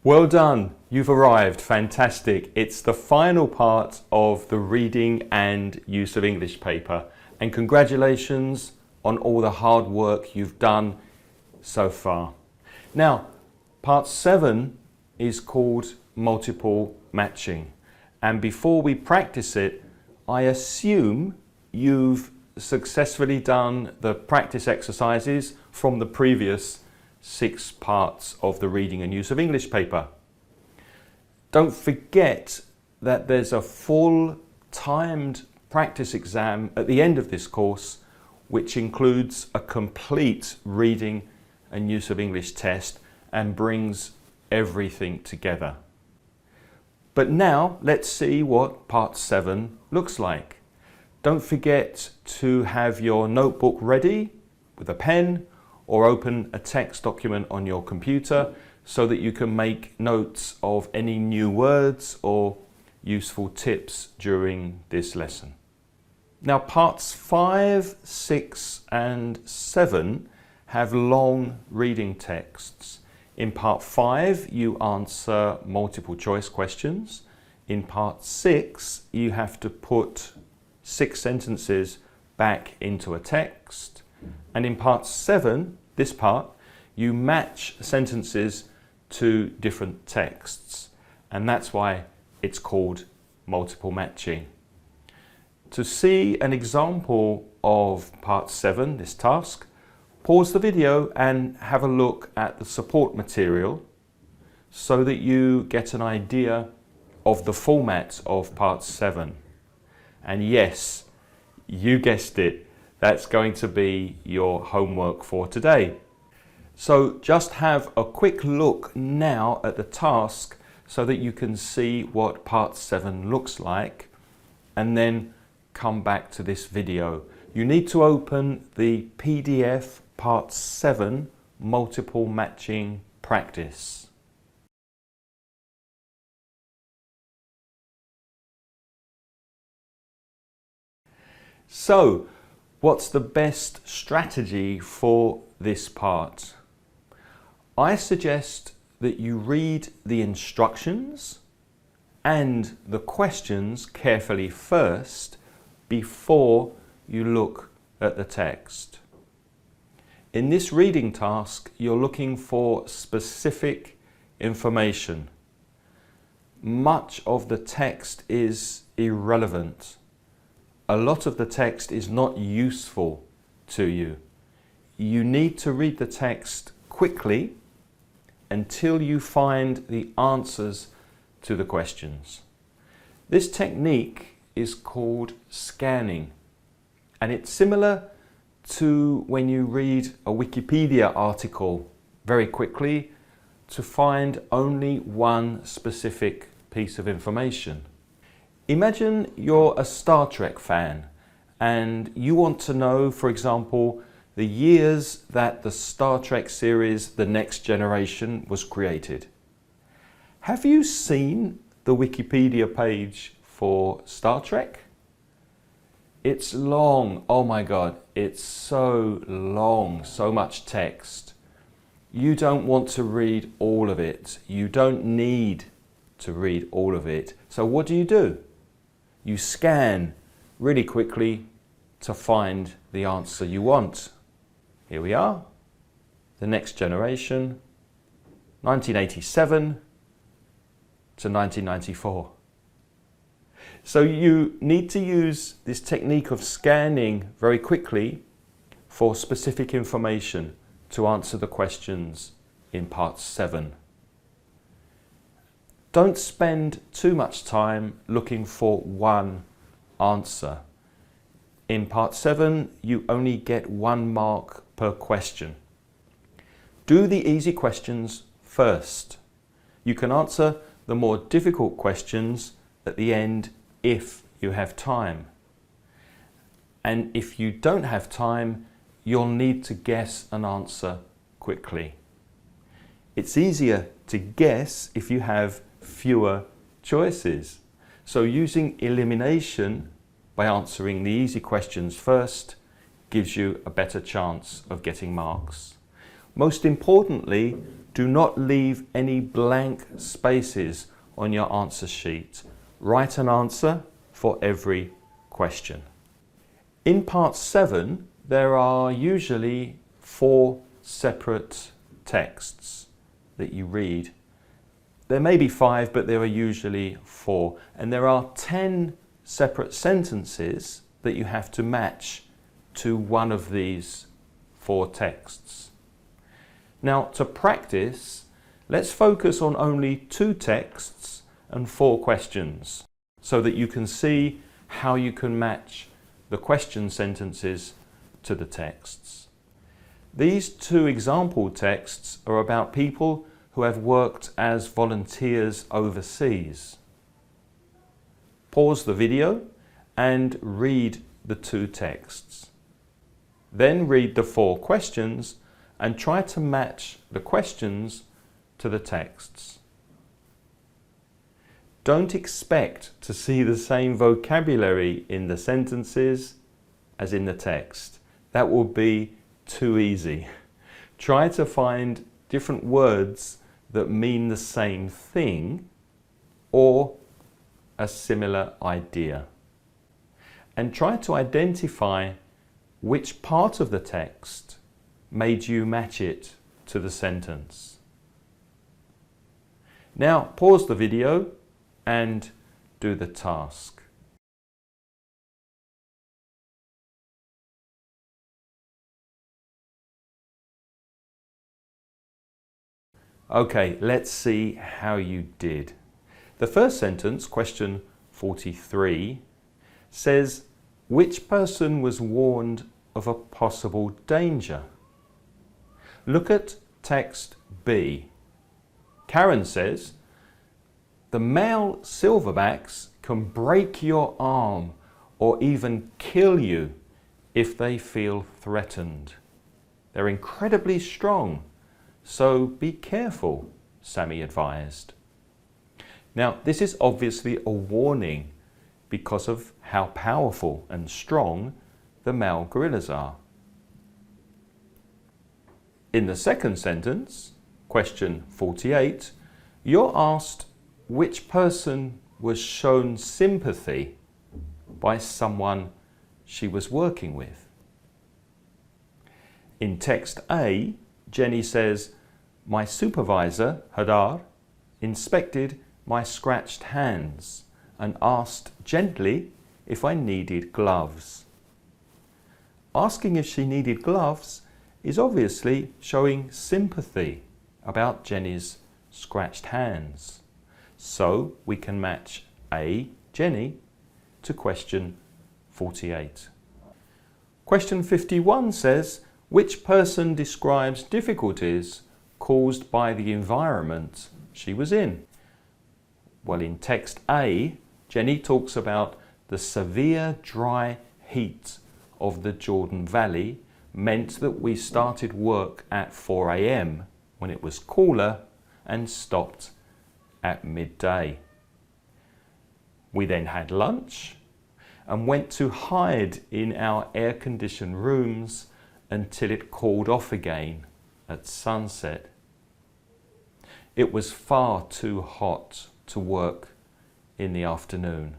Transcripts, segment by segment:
Well done, you've arrived, fantastic. It's the final part of the reading and use of English paper, and congratulations on all the hard work you've done so far. Now, part 7 is called multiple matching, and before we practice it, I assume you've successfully done the practice exercises from the previous 6 parts of the reading and use of English paper. Don't forget that there's a full timed practice exam at the end of this course, which includes a complete reading and use of English test and brings everything together. But now let's see what part 7 looks like. Don't forget to have your notebook ready with a pen, or open a text document on your computer so that you can make notes of any new words or useful tips during this lesson. Now, parts 5, 6 and 7 have long reading texts. In part 5 you answer multiple choice questions. In part 6 you have to put 6 sentences back into a text. And in part 7, this part, you match sentences to different texts, and that's why it's called multiple matching. To see an example of part 7, this task, pause the video and have a look at the support material so that you get an idea of the format of part 7. And yes, you guessed it, that's going to be your homework for today. So just have a quick look now at the task so that you can see what part 7 looks like, and then come back to this video. You need to open the PDF part 7 multiple matching practice. So, what's the best strategy for this part? I suggest that you read the instructions and the questions carefully first before you look at the text. In this reading task, you're looking for specific information. Much of the text is irrelevant. A lot of the text is not useful to you. You need to read the text quickly until you find the answers to the questions. This technique is called scanning, and it's similar to when you read a Wikipedia article very quickly to find only one specific piece of information. Imagine you're a Star Trek fan and you want to know, for example, the years that the Star Trek series The Next Generation was created. Have you seen the Wikipedia page for Star Trek? It's long, oh my God, it's so long, so much text. You don't want to read all of it. You don't need to read all of it. So what do? You scan really quickly to find the answer you want. Here we are, The Next Generation, 1987 to 1994. So you need to use this technique of scanning very quickly for specific information to answer the questions in part 7. Don't spend too much time looking for one answer. In part 7, you only get 1 mark per question. Do the easy questions first. You can answer the more difficult questions at the end if you have time. And if you don't have time, you'll need to guess an answer quickly. It's easier to guess if you have fewer choices. So using elimination by answering the easy questions first gives you a better chance of getting marks. Most importantly, do not leave any blank spaces on your answer sheet. Write an answer for every question. In part 7, there are usually 4 separate texts that you read. There may be 5, but there are usually 4. And there are 10 separate sentences that you have to match to one of these 4 texts. Now, to practice, let's focus on only 2 texts and 4 questions so that you can see how you can match the question sentences to the texts. These 2 example texts are about people who have worked as volunteers overseas. Pause the video and read the 2 texts. Then read the 4 questions and try to match the questions to the texts. Don't expect to see the same vocabulary in the sentences as in the text. That will be too easy. Try to find different words that mean the same thing or a similar idea. And try to identify which part of the text made you match it to the sentence. Now pause the video and do the task. Okay, let's see how you did. The first sentence, question 43, says, which person was warned of a possible danger? Look at text B. Karen says, the male silverbacks can break your arm or even kill you if they feel threatened. They're incredibly strong, so be careful, Sammy advised. Now, this is obviously a warning because of how powerful and strong the male gorillas are. In the second sentence, question 48, you're asked which person was shown sympathy by someone she was working with. In text A, Jenny says, my supervisor, Hadar, inspected my scratched hands and asked gently if I needed gloves. Asking if she needed gloves is obviously showing sympathy about Jenny's scratched hands. So we can match A, Jenny, to question 48. Question 51 says, which person describes difficulties caused by the environment she was in? Well, in text A, Jenny talks about the severe dry heat of the Jordan Valley meant that we started work at 4 a.m. when it was cooler and stopped at midday. We then had lunch and went to hide in our air-conditioned rooms until it cooled off again at sunset. It was far too hot to work in the afternoon.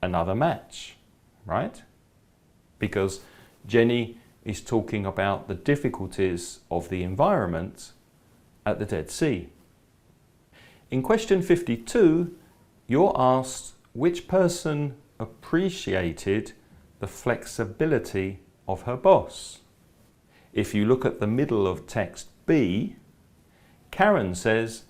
Another match, right? Because Jenny is talking about the difficulties of the environment at the Dead Sea. In question 52, you're asked which person appreciated the flexibility of her boss. If you look at the middle of text B, Karen says,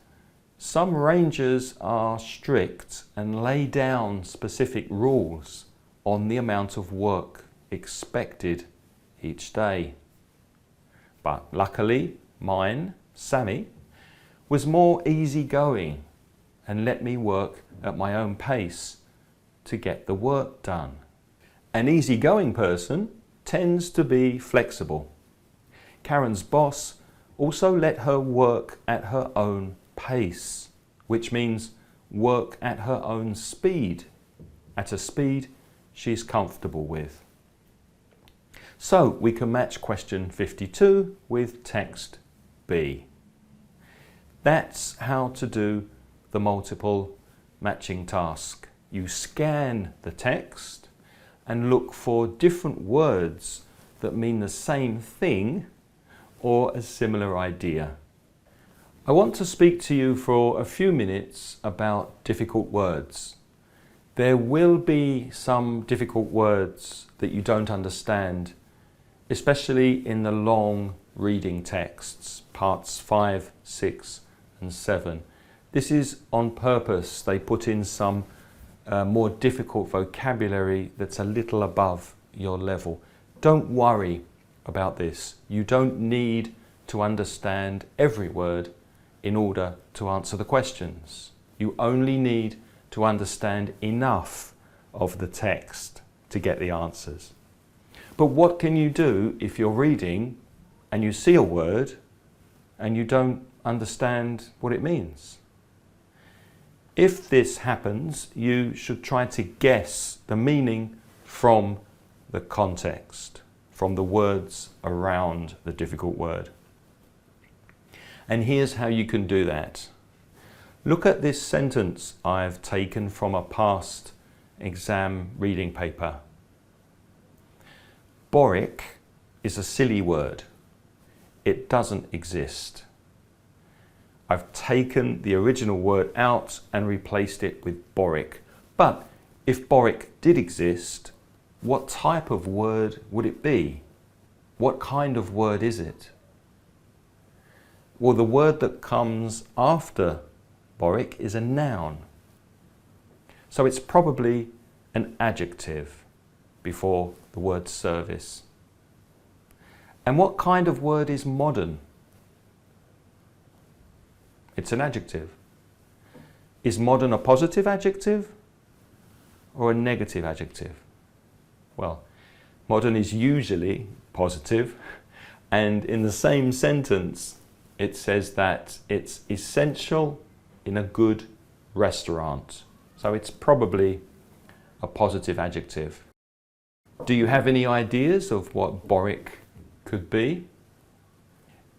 some rangers are strict and lay down specific rules on the amount of work expected each day. But luckily, mine, Sammy, was more easygoing and let me work at my own pace to get the work done. An easygoing person tends to be flexible. Karen's boss also let her work at her own pace, which means work at her own speed, at a speed she's comfortable with. So we can match question 52 with text B. That's how to do the multiple matching task. You scan the text and look for different words that mean the same thing or a similar idea. I want to speak to you for a few minutes about difficult words. There will be some difficult words that you don't understand, especially in the long reading texts, parts 5, 6 and 7. This is on purpose. They put in some more difficult vocabulary that's a little above your level. Don't worry about this. You don't need to understand every word in order to answer the questions. You only need to understand enough of the text to get the answers. But what can you do if you're reading and you see a word and you don't understand what it means? If this happens, you should try to guess the meaning from the context, from the words around the difficult word. And here's how you can do that. Look at this sentence I've taken from a past exam reading paper. Boric is a silly word. It doesn't exist. I've taken the original word out and replaced it with boric. But if boric did exist, what type of word would it be? What kind of word is it? Well, the word that comes after boric is a noun. So it's probably an adjective before the word service. And what kind of word is modern? It's an adjective. Is modern a positive adjective or a negative adjective? Well, modern is usually positive, and in the same sentence it says that it's essential in a good restaurant. So it's probably a positive adjective. Do you have any ideas of what boric could be?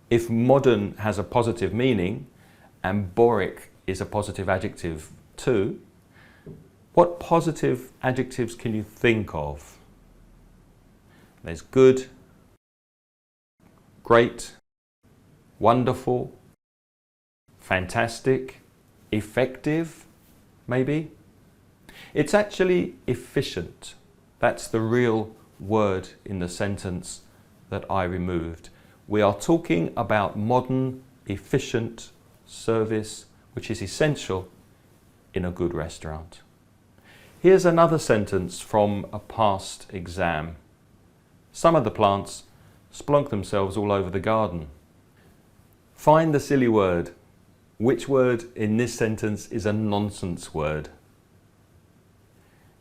If modern has a positive meaning and boric is a positive adjective too, what positive adjectives can you think of? There's good, great, wonderful, fantastic, effective, maybe? It's actually efficient. That's the real word in the sentence that I removed. We are talking about modern, efficient service, which is essential in a good restaurant. Here's another sentence from a past exam. Some of the plants splunk themselves all over the garden. Find the silly word. Which word in this sentence is a nonsense word?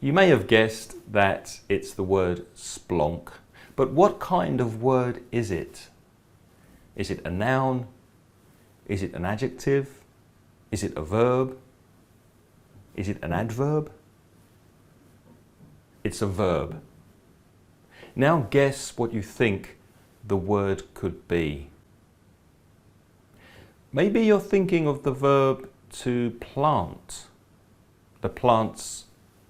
You may have guessed that it's the word splonk, but what kind of word is it? Is it a noun? Is it an adjective? Is it a verb? Is it an adverb? It's a verb. Now guess what you think the word could be. Maybe you're thinking of the verb to plant. The plants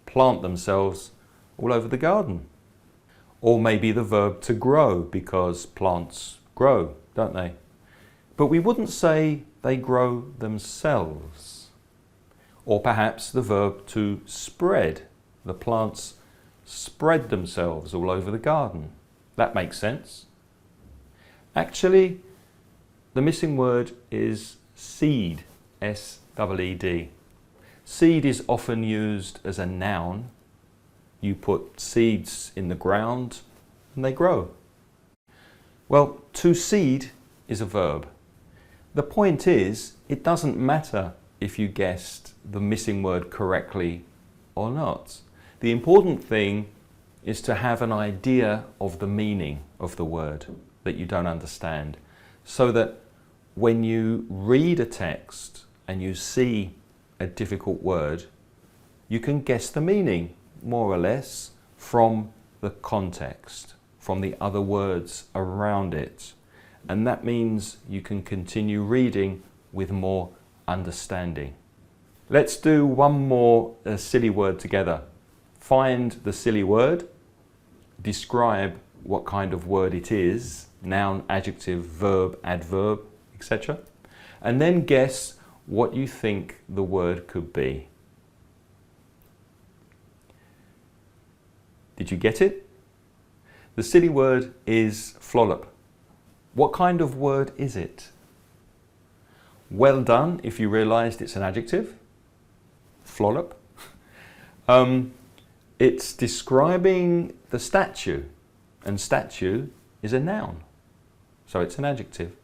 plant themselves all over the garden. Or maybe the verb to grow, because plants grow, don't they? But we wouldn't say they grow themselves. Or perhaps the verb to spread. The plants spread themselves all over the garden. That makes sense. Actually, the missing word is seed, S-E-E-D. Seed is often used as a noun. You put seeds in the ground and they grow. Well, to seed is a verb. The point is, it doesn't matter if you guessed the missing word correctly or not. The important thing is to have an idea of the meaning of the word that you don't understand, so that when you read a text and you see a difficult word, you can guess the meaning, more or less, from the context, from the other words around it. And that means you can continue reading with more understanding. Let's do one more silly word together. Find the silly word, describe what kind of word it is, noun, adjective, verb, adverb, etc. And then guess what you think the word could be. Did you get it? The silly word is flollop. What kind of word is it? Well done if you realised it's an adjective. Flollop. It's describing the statue, and statue is a noun, so it's an adjective.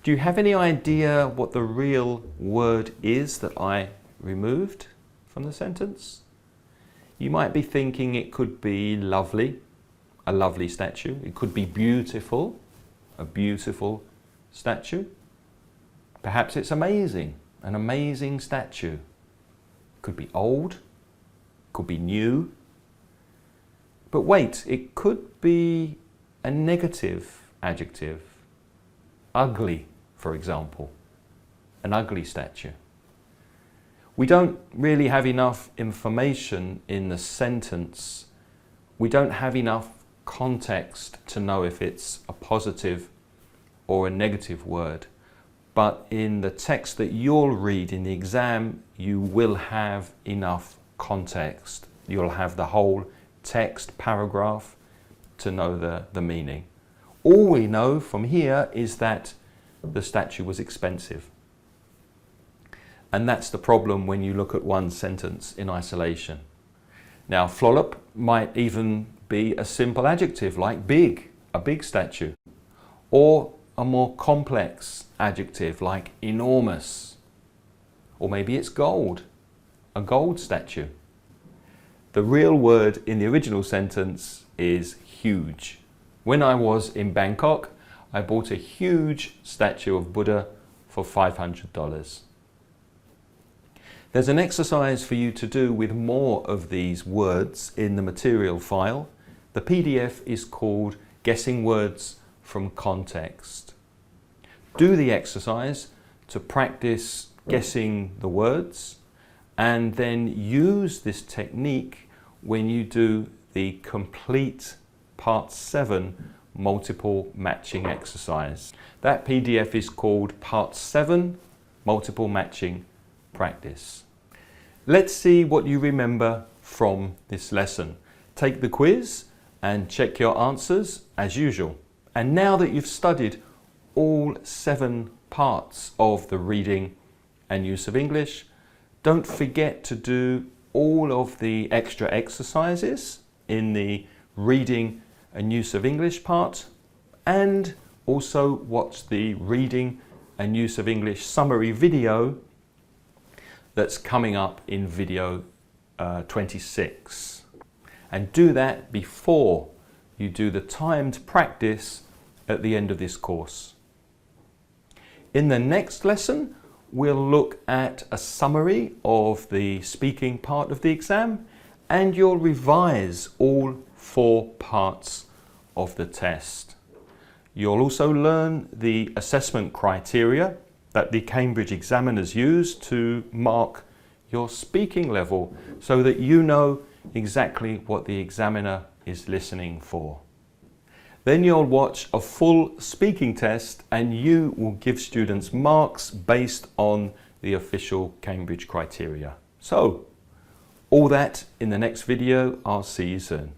Do you have any idea what the real word is that I removed from the sentence? You might be thinking it could be lovely, a lovely statue. It could be beautiful, a beautiful statue. Perhaps it's amazing, an amazing statue. Could be old, could be new. But wait, it could be a negative adjective. Ugly, for example. An ugly statue. We don't really have enough information in the sentence. We don't have enough context to know if it's a positive or a negative word. But in the text that you'll read in the exam, you will have enough context. You'll have the whole text paragraph to know the meaning. All we know from here is that the statue was expensive. And that's the problem when you look at one sentence in isolation. Now, flollop might even be a simple adjective like big, a big statue, or a more complex adjective like enormous, or maybe it's gold, a gold statue. The real word in the original sentence is huge. When I was in Bangkok, I bought a huge statue of Buddha for $500. There's an exercise for you to do with more of these words in the material file. The PDF is called Guessing Words from Context. Do the exercise to practice guessing the words, and then use this technique when you do the complete Part 7 multiple matching exercise. That PDF is called Part 7 Multiple Matching Practice. Let's see what you remember from this lesson. Take the quiz and check your answers as usual. And now that you've studied all 7 parts of the reading and use of English, don't forget to do all of the extra exercises in the reading and use of English part, and also watch the reading and use of English summary video that's coming up in video 26. And do that before you do the timed practice at the end of this course. In the next lesson, we'll look at a summary of the speaking part of the exam, and you'll revise all 4 parts of the test. You'll also learn the assessment criteria that the Cambridge examiners use to mark your speaking level, so that you know exactly what the examiner is listening for. Then you'll watch a full speaking test, and you will give students marks based on the official Cambridge criteria. So, all that in the next video. I'll see you soon.